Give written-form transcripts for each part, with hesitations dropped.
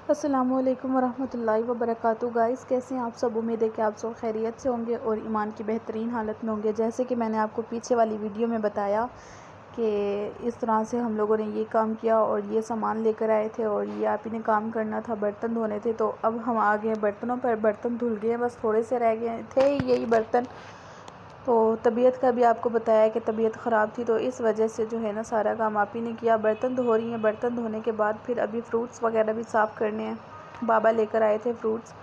अस्सलामुअलैकुम वरहमतुल्लाहि वबरकातुहू। गाइस, कैसे हैं आप सब? उम्मीद है कि आप सब खैरियत से होंगे और ईमान की बेहतरीन हालत में होंगे। जैसे कि मैंने आपको पीछे वाली वीडियो में बताया कि इस तरह से हम लोगों ने ये काम किया और ये सामान लेकर आए थे और ये आप ही ने काम करना था, बर्तन धोने थे। तो अब हम आ गए बर्तनों पर। बर्तन धुल गए, बस थोड़े से रह गए थे यही बर्तन। तो तबीयत का भी आपको बताया कि तबीयत ख़राब थी, तो इस वजह से जो है ना सारा काम आप ही ने किया। बर्तन धो रही हैं। बर्तन धोने के बाद फिर अभी फ़्रूट्स वगैरह भी साफ़ करने हैं। बाबा लेकर आए थे फ्रूट्स।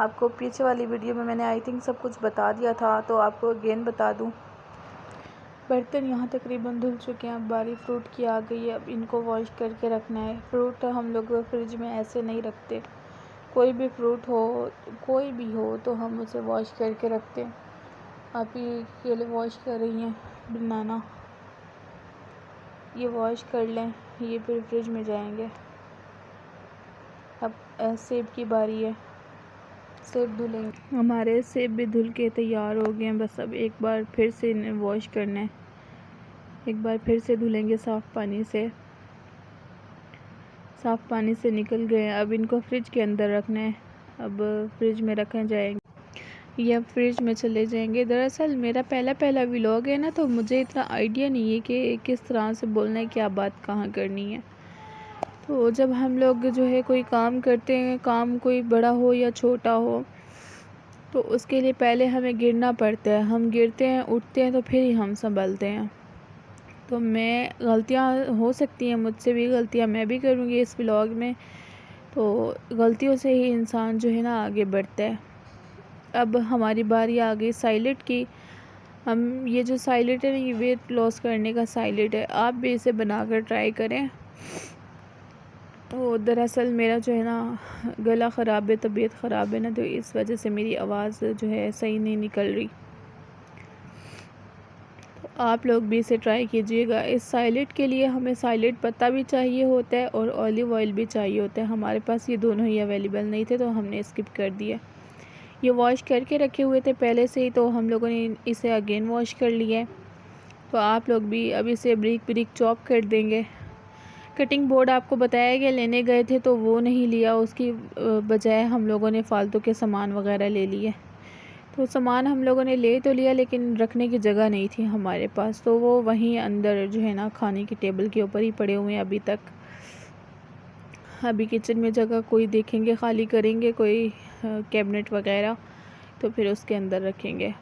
आपको पीछे वाली वीडियो में मैंने आई थिंक सब कुछ बता दिया था, तो आपको अगेन बता दूं। बर्तन यहाँ तकरीबन धुल चुके हैं। अब बारी फ्रूट की आ गई है। अब इनको वॉश करके रखना है। फ्रूट हम लोग फ्रिज में ऐसे नहीं रखते। कोई भी फ्रूट हो, कोई भी हो, तो हम उसे वॉश करके रखते हैं। आप ही केले वॉश कर रही हैं, बनाना ये वॉश कर लें, ये फिर फ्रिज में जाएंगे। अब सेब की बारी है, सेब धुलेंगे। हमारे सेब भी धुल के तैयार हो गए हैं। बस अब एक बार फिर से इन्हें वॉश करना है, एक बार फिर से धुलेंगे साफ़ पानी से। साफ़ पानी से निकल गए हैं। अब इनको फ्रिज के अंदर रखना है। अब फ्रिज में रखे जाएंगे, ये अब फ्रिज में चले जाएंगे। दरअसल मेरा पहला व्लॉग है ना, तो मुझे इतना आइडिया नहीं है कि किस तरह से बोलना है, क्या बात कहाँ करनी है। तो जब हम लोग जो है कोई काम करते हैं, काम कोई बड़ा हो या छोटा हो, तो उसके लिए पहले हमें गिरना पड़ता है। हम गिरते हैं, उठते हैं, तो फिर ही हम संभलते हैं। तो मैं गलतियाँ हो सकती हैं, मुझसे भी गलतियाँ मैं भी करूँगी इस व्लॉग में। तो गलतियों से ही इंसान जो है ना आगे बढ़ता है। अब हमारी बारी आ गई साइलेंट की। हम ये जो साइलेंट है ना, ये वेट लॉस करने का साइलेंट है। आप भी इसे बनाकर ट्राई करें। तो दरअसल मेरा जो है ना गला ख़राब है, तबीयत ख़राब है ना, तो इस वजह से मेरी आवाज़ जो है सही नहीं निकल रही। तो आप लोग भी इसे ट्राई कीजिएगा। इस साइलेंट के लिए हमें साइलेंट पत्ता भी चाहिए होता है और ऑलिव ऑयल भी चाहिए होता है। हमारे पास ये दोनों ही अवेलेबल नहीं थे, तो हमने स्किप कर दिया। ये वॉश करके रखे हुए थे पहले से ही, तो हम लोगों ने इसे अगेन वॉश कर लिया है। तो आप लोग भी अब इसे ब्रिक ब्रिक चॉप कर देंगे। कटिंग बोर्ड आपको बताया गया, लेने गए थे तो वो नहीं लिया, उसकी बजाय हम लोगों ने फ़ालतू के सामान वगैरह ले लिए। तो सामान हम लोगों ने ले तो लिया, लेकिन रखने की जगह नहीं थी हमारे पास, तो वो वहीं अंदर जो है ना खाने की टेबल के ऊपर ही पड़े हुए हैं अभी तक। अभी किचन में जगह कोई देखेंगे, खाली करेंगे कोई कैबिनेट वगैरह, तो फिर उसके अंदर रखेंगे।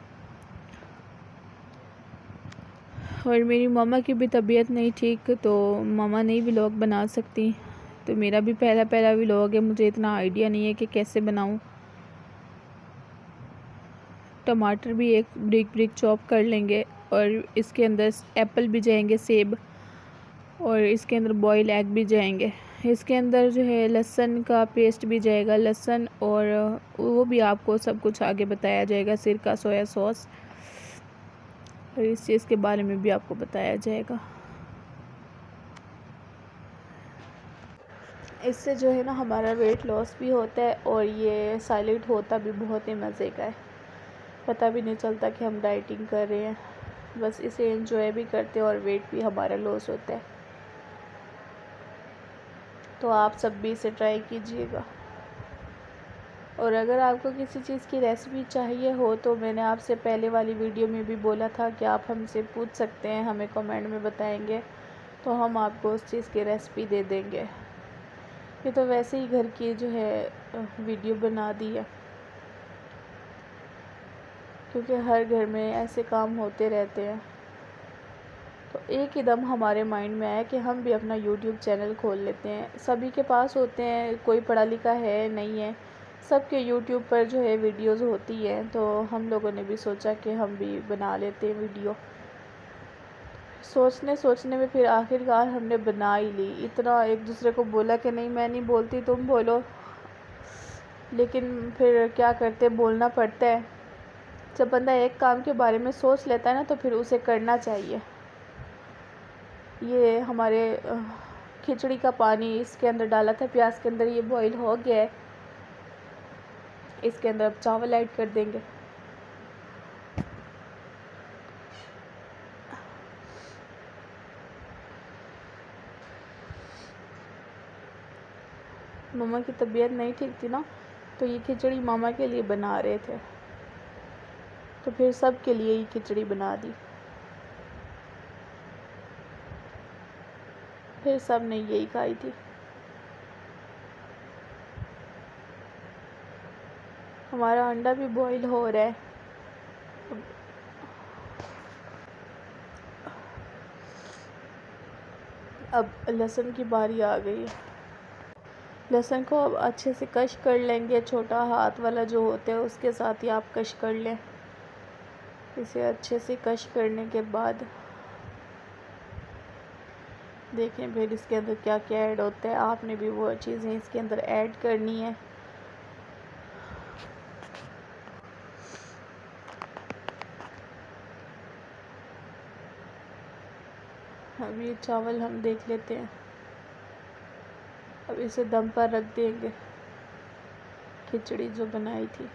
और मेरी मामा की भी तबीयत नहीं ठीक, तो मामा नहीं व्लॉग बना सकती। तो मेरा भी पहला व्लॉग है, मुझे इतना आइडिया नहीं है कि कैसे बनाऊं। टमाटर भी एक ब्रिक ब्रिक चॉप कर लेंगे और इसके अंदर एप्पल भी जाएंगे, सेब, और इसके अंदर बॉयल एग भी जाएंगे। इसके अंदर जो है लहसुन का पेस्ट भी जाएगा, लहसुन, और वो भी आपको सब कुछ आगे बताया जाएगा। सिरका, सोया सॉस, और इस चीज़ के बारे में भी आपको बताया जाएगा। इससे जो है ना हमारा वेट लॉस भी होता है और ये साइलेंट होता भी बहुत ही मज़े का है। पता भी नहीं चलता कि हम डाइटिंग कर रहे हैं, बस इसे एंजॉय भी करते हैं और वेट भी हमारा लॉस होता है। तो आप सब भी इसे ट्राई कीजिएगा। और अगर आपको किसी चीज़ की रेसिपी चाहिए हो, तो मैंने आपसे पहले वाली वीडियो में भी बोला था कि आप हमसे पूछ सकते हैं, हमें कमेंट में बताएंगे तो हम आपको उस चीज़ की रेसिपी दे देंगे। ये तो वैसे ही घर की जो है वीडियो बना दी है, क्योंकि हर घर में ऐसे काम होते रहते हैं। तो एक ही दम हमारे माइंड में आया कि हम भी अपना यूट्यूब चैनल खोल लेते हैं। सभी के पास होते हैं, कोई पढ़ा लिखा है नहीं है, सबके यूट्यूब पर जो है वीडियोज़ होती हैं। तो हम लोगों ने भी सोचा कि हम भी बना लेते हैं वीडियो। सोचने में फिर आखिरकार हमने बना ही ली। इतना एक दूसरे को बोला कि नहीं मैं नहीं बोलती, तुम बोलो, लेकिन फिर क्या करते, बोलना पड़ता है। जब बंदा एक काम के बारे में सोच लेता है ना, तो फिर उसे करना चाहिए। ये हमारे खिचड़ी का पानी इसके अंदर डाला था, प्याज के अंदर, ये बॉईल हो गया है। इसके अंदर अब चावल ऐड कर देंगे। मम्मा की तबीयत नहीं ठीक थी ना, तो ये खिचड़ी मामा के लिए बना रहे थे, तो फिर सब के लिए ये खिचड़ी बना दी। फिर सब ने यही खाई थी। हमारा अंडा भी बॉईल हो रहा है। अब लहसुन की बारी आ गई है। लहसुन को अब अच्छे से कश कर लेंगे, छोटा हाथ वाला जो होता है उसके साथ ही आप कश कर लें। इसे अच्छे से कश करने के बाद देखें फिर इसके अंदर क्या क्या ऐड होता है। आपने भी वो चीज़ें इसके अंदर ऐड करनी है। अब ये चावल हम देख लेते हैं। अब इसे दम पर रख देंगे, खिचड़ी जो बनाई थी।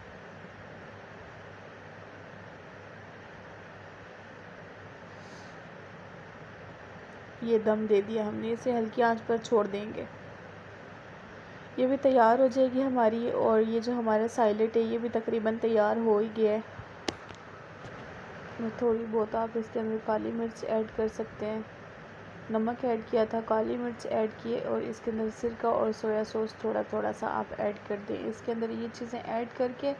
ये दम दे दिया हमने, इसे हल्की आंच पर छोड़ देंगे। ये भी तैयार हो जाएगी हमारी। और ये जो हमारा साइलेट है ये भी तकरीबन तैयार हो ही गया है। थोड़ी बहुत आप इसके अंदर काली मिर्च ऐड कर सकते हैं। नमक ऐड किया था, काली मिर्च ऐड किए और इसके अंदर सिरका और सोया सॉस थोड़ा थोड़ा सा आप ऐड कर दें। इसके अंदर ये चीज़ें ऐड करके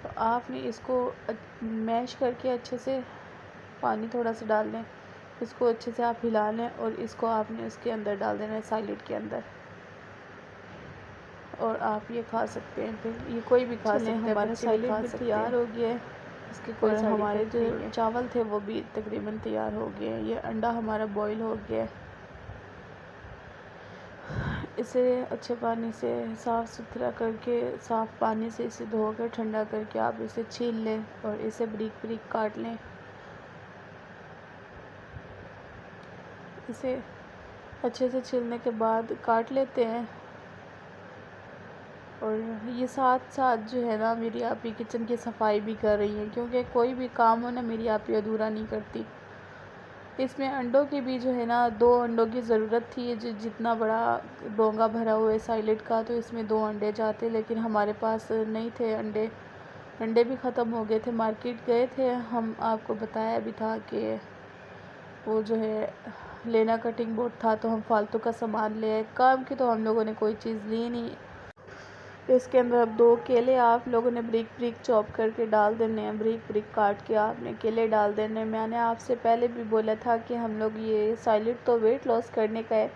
तो आपने इसको मैश करके अच्छे से, पानी थोड़ा सा डाल लें, इसको अच्छे से आप हिला लें और इसको आपने उसके अंदर डाल देना है, साइलेट के अंदर, और आप ये खा सकते हैं। फिर ये कोई भी खा सकते हैं। हमारा साइलेट भी तैयार हो गया है। इसके कोई हमारे जो चावल थे वो भी तकरीबन तैयार हो गए हैं। ये अंडा हमारा बॉईल हो गया है। इसे अच्छे पानी से साफ़ सुथरा करके, साफ़ पानी से इसे धोकर ठंडा करके आप इसे छील लें और इसे बारीक बारीक काट लें। इसे अच्छे से छीलने के बाद काट लेते हैं। और ये साथ साथ जो है ना, मेरी आपी किचन की सफाई भी कर रही है, क्योंकि कोई भी काम हो ना मेरी आपी अधूरा नहीं करती। इसमें अंडों की भी जो है ना, 2 अंडों की ज़रूरत थी। जितना बड़ा डोंगा भरा हुआ है साइलेट का, तो इसमें 2 अंडे जाते, लेकिन हमारे पास नहीं थे अंडे। अंडे भी ख़त्म हो गए थे। मार्केट गए थे हम, आपको बताया भी था कि वो जो है लेना कटिंग बोर्ड था, तो हम फालतू का सामान ले आए। काम की तो हम लोगों ने कोई चीज़ ली नहीं। इसके अंदर अब 2 केले आप लोगों ने ब्रिक ब्रिक चॉप करके डाल देने हैं, ब्रिक ब्रिक काट के आपने केले डाल देने। मैंने आपसे पहले भी बोला था कि हम लोग ये साइलेट तो वेट लॉस करने का है,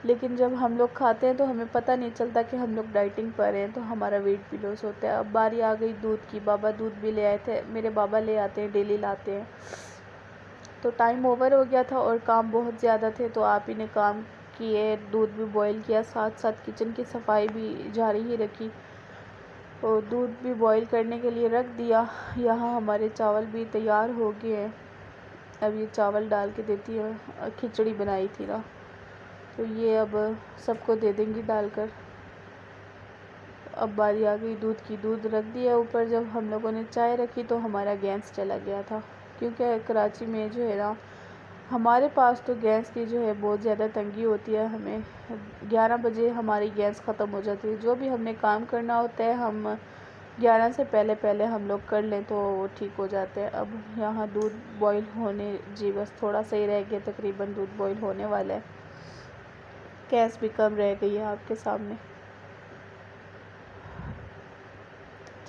लेकिन जब हम लोग खाते हैं तो हमें पता नहीं चलता कि हम लोग डाइटिंग पर हैं, तो हमारा वेट भी लॉस होता है। अब बारी आ गई दूध की। बाबा दूध भी ले आए थे। मेरे बाबा ले आते हैं, डेली लाते हैं। तो टाइम ओवर हो गया था और काम बहुत ज़्यादा थे, तो आप ही ने काम किए, दूध भी बॉईल किया, साथ साथ किचन की सफाई भी जारी ही रखी और दूध भी बॉईल करने के लिए रख दिया। यहाँ हमारे चावल भी तैयार हो गए हैं। अब ये चावल डाल के देती है, खिचड़ी बनाई थी ना, तो ये अब सबको दे देंगी डालकर। अब बारी आ गई दूध की। दूध रख दिया ऊपर। जब हम लोगों ने चाय रखी तो हमारा गैस चला गया था, क्योंकि कराची में जो है ना, हमारे पास तो गैस की जो है बहुत ज़्यादा तंगी होती है। हमें 11 बजे हमारी गैस ख़त्म हो जाती है। जो भी हमने काम करना होता है हम 11 से पहले पहले हम लोग कर लें तो वो ठीक हो जाते हैं। अब यहाँ दूध बॉईल होने, जी बस थोड़ा सा ही रह गया, तकरीबन दूध बॉईल होने वाला है। गैस भी कम रह गई है आपके सामने।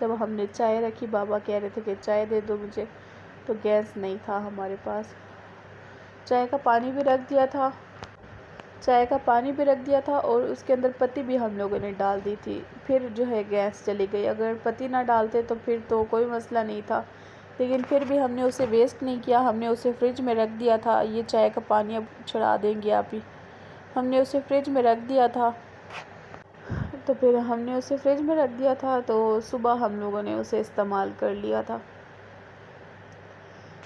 जब हमने चाय रखी, बाबा कह रहे थे कि चाय दे दो मुझे, तो गैस नहीं था हमारे पास। चाय का पानी भी रख दिया था, और उसके अंदर पत्ती भी हम लोगों ने डाल दी थी। फिर जो है गैस चली गई। अगर पत्ती ना डालते तो फिर तो कोई मसला नहीं था, लेकिन फिर भी हमने उसे वेस्ट नहीं किया, हमने उसे फ्रिज में रख दिया था। ये चाय का पानी अब छुड़ा देंगे आप ही। हमने उसे फ्रिज में रख दिया था, तो सुबह हम लोगों ने उसे इस्तेमाल कर लिया था।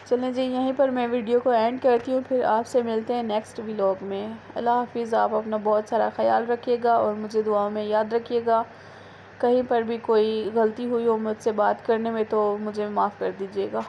चलें जी, यहीं पर मैं वीडियो को एंड करती हूँ। फिर आपसे मिलते हैं नेक्स्ट व्लॉग में। अल्लाह हाफिज़। आप अपना बहुत सारा ख्याल रखिएगा और मुझे दुआओं में याद रखिएगा। कहीं पर भी कोई गलती हुई हो मुझसे बात करने में तो मुझे माफ़ कर दीजिएगा।